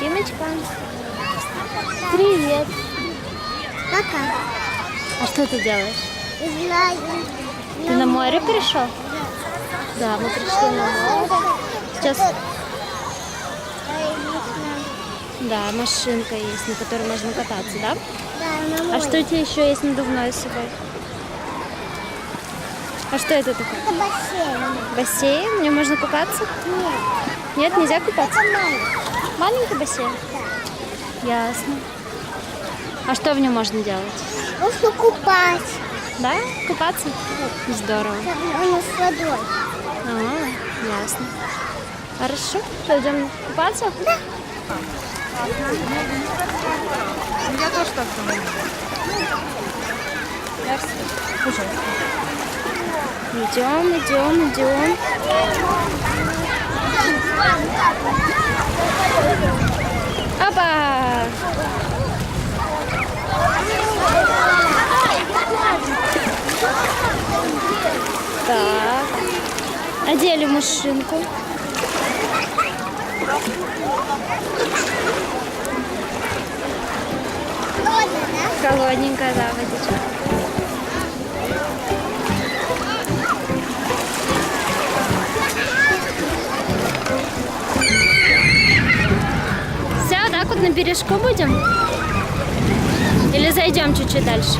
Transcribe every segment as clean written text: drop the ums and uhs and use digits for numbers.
Тимочка. Привет. Пока. А что ты делаешь? Знаю. Ты на море пришел? Да, мы пришли на море. Сейчас, да, машинка есть, на которой можно кататься, да? Да, на море. А что у тебя еще есть надувное с собой? А что это такое? Это бассейн. Бассейн? В нем можно купаться? Нет. Нет, нельзя купаться? Это маленький. Маленький бассейн? Да. Ясно. А что в нем можно делать? Можно купать. Да? Купаться? Здорово. Он с водой. А, ясно. Хорошо. Что, идем купаться? Да. Я тоже так думаю. Слушай. Идем. Опа! Так. Одели машинку. Холодненькая, да, водичка. Все, так вот на бережку будем? Или зайдем чуть-чуть дальше?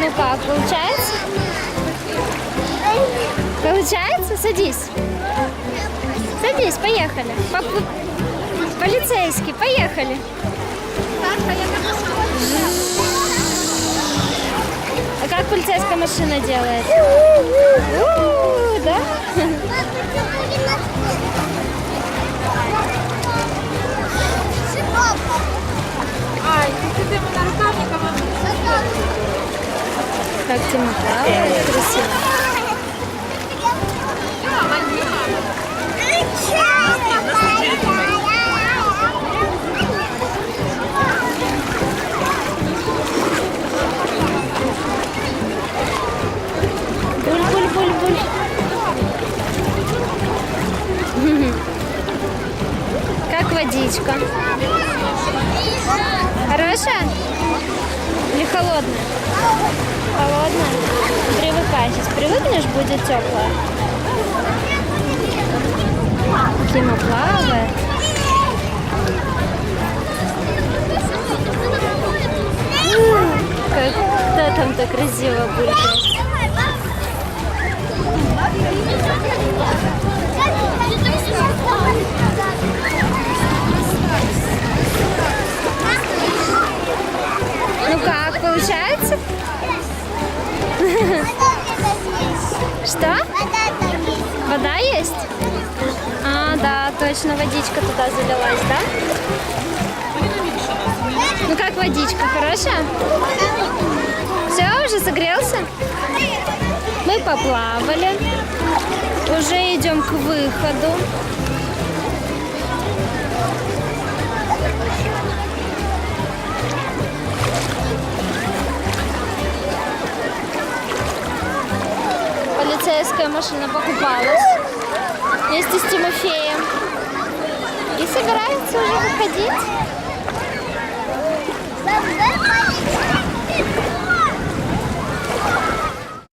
Ну как, получается? Получается? Садись. Садись, поехали. Полицейский, поехали. А как полицейская машина делает? Да? Ай, ти йдемо на рукавниками. Как Тима плавает, красиво. Буль-буль-буль-буль. Как водичка? Хорошая? Или холодная? Холодная? Привыкай. Сейчас привыкнешь, будет теплая. Тима плавает. Как там так красиво булькает. Ну как, получается? Что? Вода есть? А, да, точно, водичка туда залилась, да? Ну как водичка, хорошая? Все, уже согрелся? Мы поплавали. Уже идем к выходу. Полицейская машина покупалась вместе с Тимофеем. И собирается уже выходить.